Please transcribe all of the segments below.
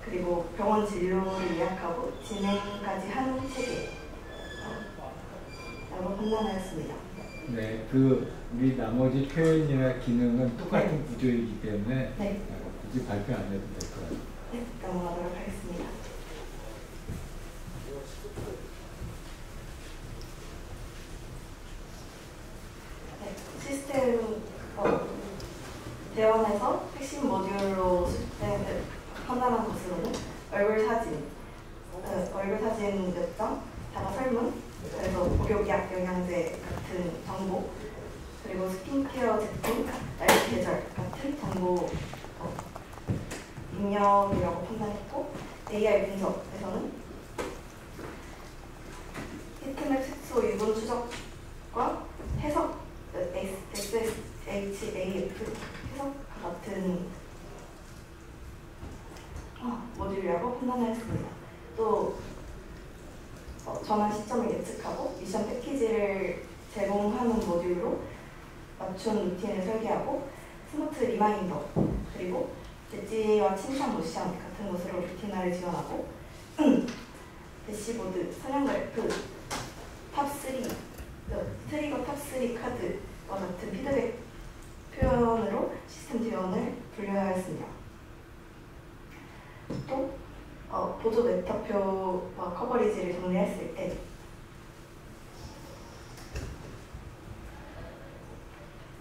그리고 병원 진료를 예약하고 진행까지 하는 체계 라고 판단하였습니다. 네, 우리 나머지 표현이나 기능은 똑같은 구조이기 때문에 굳이 발표 안 해도 될 것 같아요. 네, 넘어가도록 하겠습니다. 네, 시스템 대원에서 핵심 모듈로 판단한 것으로는 얼굴 사진 몇 점, 자가 설문, 그래서 복용약, 영양제 같은 정보, 그리고 스킨케어 제품, 날씨 계절 같은 정보 입력이라고 판단했고, AI 분석에서는 히트맵 색소 유분 추적과 해석, SSHAF 해석 같은 모듈이라고 판단하였습니다. 또 전환 시점을 예측하고 미션 패키지를 제공하는 모듈로 맞춤 루틴을 설계하고 스마트 리마인더 그리고 배지와 칭찬 모션 같은 것으로 루틴화를 지원하고 대시보드, 선형 그래프, 탑3, 트리거 탑3 카드와 같은 피드백 표현으로 시스템 지원을 분류하였습니다. 또 보조 메타표와 커버리지를 정리했을 때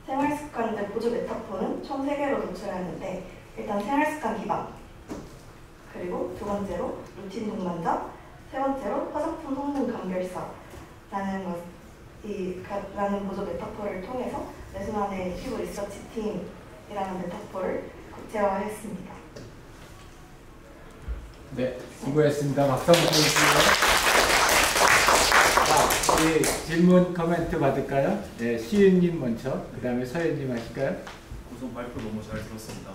생활습관들 보조 메타포는 총 3개로 도출하였는데, 일단 생활습관 기반, 그리고 두 번째로 루틴 동반자, 세 번째로 화장품 성능 감별사라는 보조 메타포를 통해서 내순환의 피부 리서치 팀이라는 메타포를 구체화했습니다. 네, 수고했습니다. 박수 한번 주세요. 자, 우리 질문, 코멘트 받을까요? 네, 시은님 먼저, 그 다음에 서현님 하실까요? 우선 발표 너무 잘 들었습니다.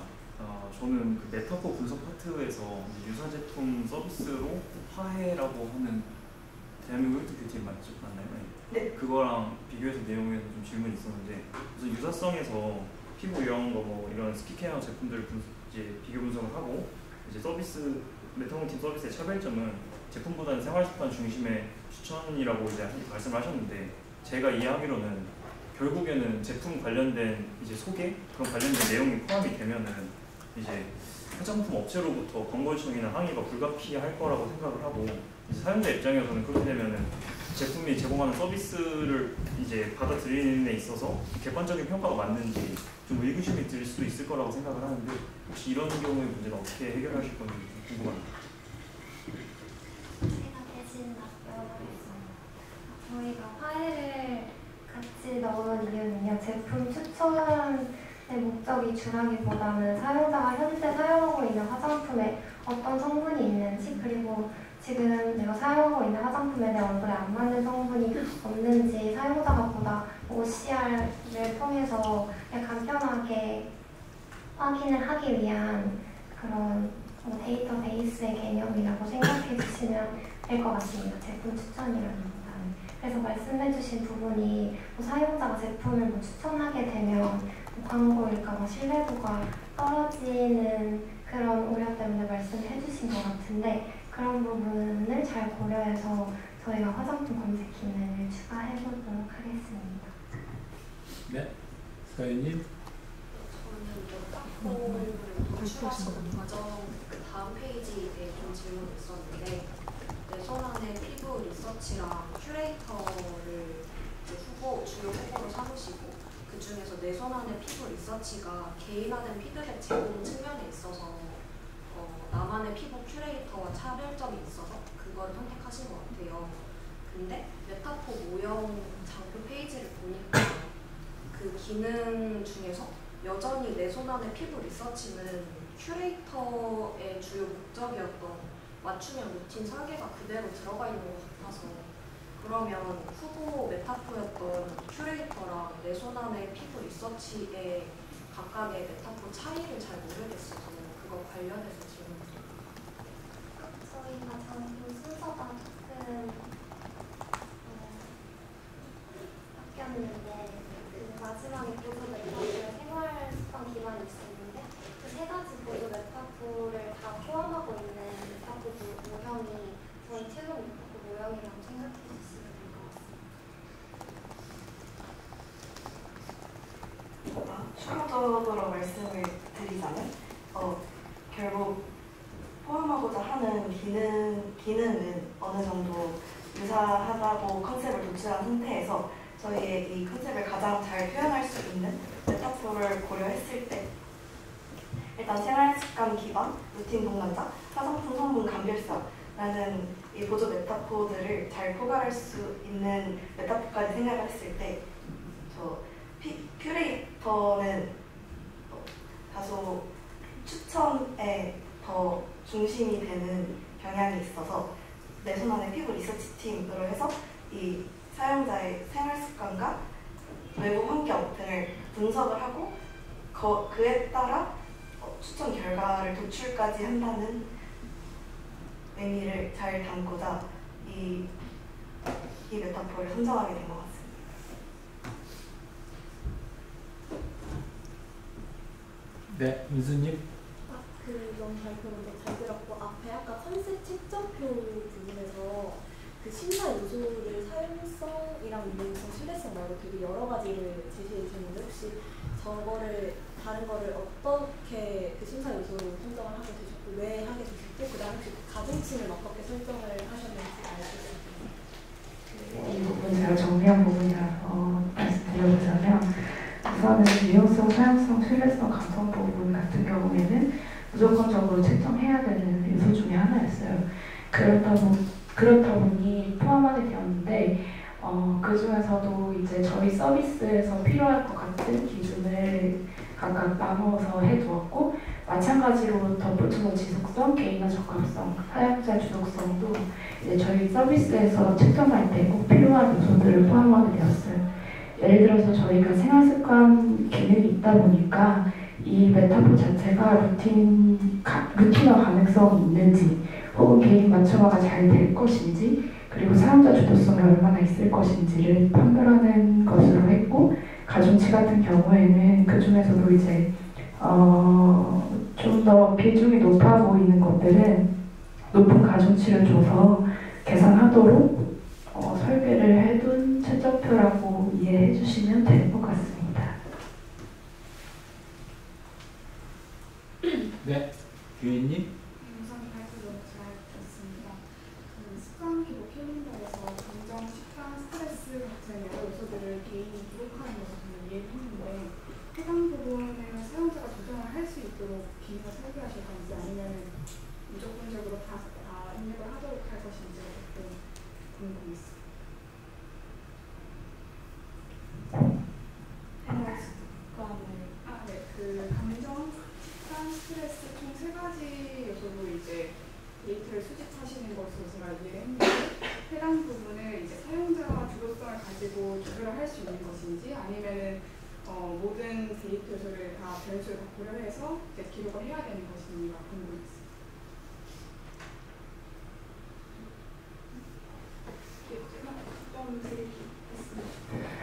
저는 그 메타포 분석 파트에서 유사 제품 서비스로 화해라고 하는 대한민국 힐트 뷰티 맞나요? 네. 그거랑 비교해서 내용에서 좀 질문이 있었는데, 우선 유사성에서 피부 이런 거 이런 스킨케어 제품들을 이제 비교 분석을 하고, 이제 서비스 메타포 팀 서비스의 차별점은 제품보다는 생활습관 중심의 추천이라고 이제 말씀을 하셨는데, 제가 이해하기로는 결국에는 제품 관련된 이제 소개 그런 관련된 내용이 포함이 되면은 이제 화장품 업체로부터 광고 요청이나 항의가 불가피할 거라고 생각을 하고, 이제 사용자 입장에서는 그렇게 되면은 제품이 제공하는 서비스를 이제 받아들이는 데 있어서 객관적인 평가가 맞는지 좀 의구심이 들 수도 있을 거라고 생각을 하는데, 혹시 이런 경우의 문제는 어떻게 해결하실 건지 궁금합니다. 제가 대신 답변하겠습니다. 저희가 화해를 같이 넣은 이유는요, 제품 추천의 목적이 주라기보다는 사용자가 현재 사용하고 있는 화장품에 어떤 성분이 있는지, 그리고 지금 내가 사용하고 있는 화장품에 내 얼굴에 안 맞는 성분이 없는지 사용자가 보다 OCR을 통해서 간편하게 확인을 하기 위한 그런 데이터베이스의 개념이라고 생각해 주시면 될 것 같습니다. 제품 추천이라기보다는. 그래서 말씀해주신 부분이 사용자가 제품을 추천하게 되면 광고일까 신뢰도가 떨어지는 그런 우려 때문에 말씀해 주신 것 같은데, 그런 부분을 잘 고려해서 저희가 화장품 검색 기능을 추가해 보도록 하겠습니다. 네, 서현님. 저는 도출하시는 과정 다음 페이지에 좀 질문이 있었는데, 내손안의 피부 리서치랑 큐레이터를 주요 후보로 삼으시고, 그 중에서 내손안의 피부 리서치가 개인화된 피드백 제공 측면에 있어서 나만의 피부 큐레이터와 차별점이 있어서 그걸 선택하신 것 같아요. 근데 메타포 모형 장표 페이지를 보니까 그 기능 중에서 여전히 내손안의 피부 리서치는 큐레이터의 주요 목적이었던 맞춤형 루틴 설계가 그대로 들어가 있는 것 같아서, 그러면 후보 메타포였던 큐레이터랑 내손안의 피부 리서치의 각각의 메타포 차이를 잘 모르겠어서 그거 관련해서 질문드립니다. 저희가 장표 순서가 조금 바뀌었는데, 그 마지막에 보조 메타포에 생활습관 기반이 있었는데, 그 세 가지 보조 메타포를 다 포함하고 있는 추가적으로 말씀을 드리자면 결국 포함하고자 하는 기능은 어느 정도 유사하다고 컨셉을 도출한 상태에서 저희의 이 컨셉을 가장 잘 표현할 수 있는 메타포를 고려했을 때 일단 생활습관 기반, 루틴 동반자, 화장품 성분 감별사라는 이 보조 메타포들을 잘 포괄할 수 있는 메타포까지 생각을 했을 때 저 큐레이터는 다소 추천에 더 중심이 되는 경향이 있어서 내 손 안에 피부 리서치 팀으로 해서 이 사용자의 생활 습관과 외부 환경 등을 분석을 하고 그에 따라 추천 결과를 도출까지 한다는 의미를 잘 담고자 이 메타포를 선정하게 된 것 같습니다. 네, 민수님. 너무 잘 들었고 앞에 아까 컨셉 책정표 부분에서 그 심사 요소를 사용성이랑 유용성, 신뢰성 말고 되게 여러 가지를 제시해 주셨는데 혹시 저거를 다른 거를 어떻게 그 심사 요소로 선정을 하게 되셨고 왜 하게 되셨고 그다음 혹시 가중치는 어떻게 설정을 하셨는지 알고 싶습니다. 이 부분 제가 정리한 부분이라서 말씀드려보자면 우선은 유용성, 사용성, 신뢰성, 감성 부분 같은 경우에는 무조건적으로 책정해야 되는 요소 중에 하나였어요. 그렇다 보니 포함하게 되었는데 그 중에서도 이제 저희 서비스에서 필요할 것 같은 기준을 각각 나누어서 해두었고 마찬가지로 덧붙여서 지속성, 개인화 적합성, 사용자 주도성도 이제 저희 서비스에서 책정할 때 꼭 필요한 요소들을 포함하게 되었어요. 예를 들어서 저희가 생활습관 기능이 있다 보니까 이 메타포 자체가 루틴화 가능성이 있는지 혹은 개인 맞춤화가 잘 될 것인지 그리고 사용자 주도성이 얼마나 있을 것인지를 판별하는 것으로 했고 가중치 같은 경우에는 그 중에서도 이제 좀 더 비중이 높아 보이는 것들은 높은 가중치를 줘서 계산하도록 설계를 해둔 최저표라고 이해해 주시면 될 것 같습니다. 네, 교인님. 우선 발표 너무 잘 들었습니다. 습관 기록 캘린더에서 감정, 식단, 스트레스 같은 여러 요소들을 개인이 기록하는 것을 저는 이해했는데 해당 부분을 사용자가 조정을 할 수 있도록 기능을 설계하실 건지 아니면 무조건적으로 다 입력을 하도록 할 것인지 좀 궁금했어요. 네. 그 감정, 식단, 스트레스 총 3가지 요소로 이제 데이터를 수집하시는 것으로 제가 이해를 했는데 해당 부분을 이제 사용자가 주도성을 가지고 조절을 할 수 있는 것인지 아니면은 모든 데이터 요소를 다 변수를 다 고려해서 이제 기록을 해야 되는 것인지가 궁금했어요.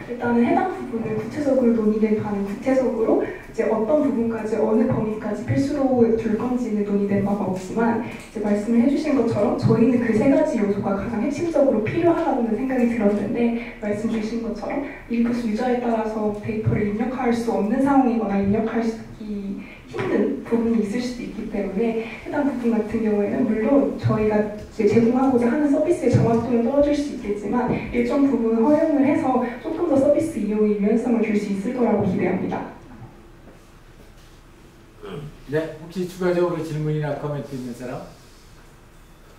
일단은 해당 부분을 구체적으로 논의된 바는 구체적으로 이제 어떤 부분까지 어느 범위까지 필수로 둘 건지는 논의된 바가 없지만 이제 말씀을 해주신 것처럼 저희는 그 3가지 요소가 가장 핵심적으로 필요하다는 생각이 들었는데 말씀 주신 것처럼 인풋 유저에 따라서 데이터를 입력할 수 없는 상황이거나 입력하기 힘든 부분이 있을 수도 있기 때문에 해당 부분 같은 경우에는 물론 저희가 이제 제공하고자 하는 서비스의 정확도는 떨어질 수 있겠지만 일정 부분 허용을 해서 조금 더 서비스 이용의 유연성을 줄 수 있을 거라고 기대합니다. 네, 혹시 추가적으로 질문이나 코멘트 있는 사람?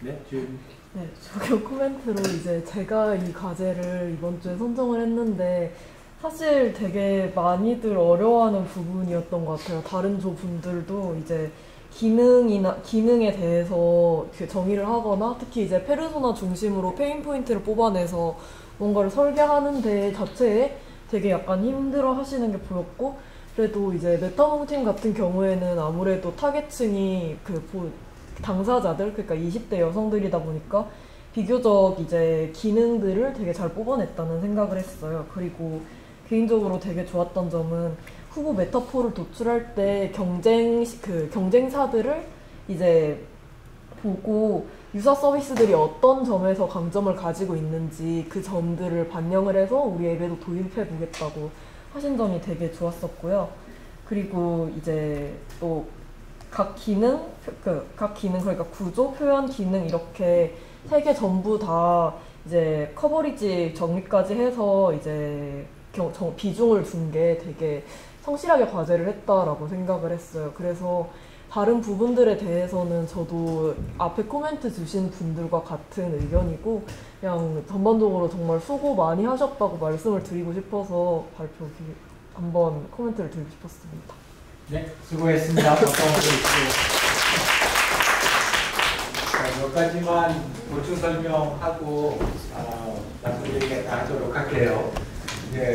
네, 주연. 네, 적용 코멘트로 이제 제가 이 과제를 이번 주에 선정을 했는데 사실 되게 많이들 어려워하는 부분이었던 것 같아요. 다른 조분들도 이제 기능에 대해서 정의를 하거나 특히 이제 페르소나 중심으로 페인 포인트를 뽑아내서 뭔가를 설계하는 데 자체에 되게 약간 힘들어 하시는 게 보였고 그래도 이제 메타몽팀 같은 경우에는 아무래도 타겟층이 당사자들 그러니까 20대 여성들이다 보니까 비교적 이제 기능들을 되게 잘 뽑아냈다는 생각을 했어요. 그리고 개인적으로 되게 좋았던 점은 후보 메타포를 도출할 때 경쟁사들을 이제 보고 유사 서비스들이 어떤 점에서 강점을 가지고 있는지 그 점들을 반영을 해서 우리 앱에도 도입해 보겠다고 하신 점이 되게 좋았었고요. 그리고 이제 또 각 기능, 그러니까 구조, 표현, 기능 이렇게 3개 전부 다 이제 커버리지 정리까지 해서 이제 비중을 둔 게 되게 성실하게 과제를 했다라고 생각을 했어요. 그래서 다른 부분들에 대해서는 저도 앞에 코멘트 주신 분들과 같은 의견이고 그냥 전반적으로 정말 수고 많이 하셨다고 말씀을 드리고 싶어서 발표 한번 코멘트를 드리고 싶었습니다. 네, 수고했습니다. 몇 가지만 보충 설명하고 나중에 얘기하도록 할게요. 네.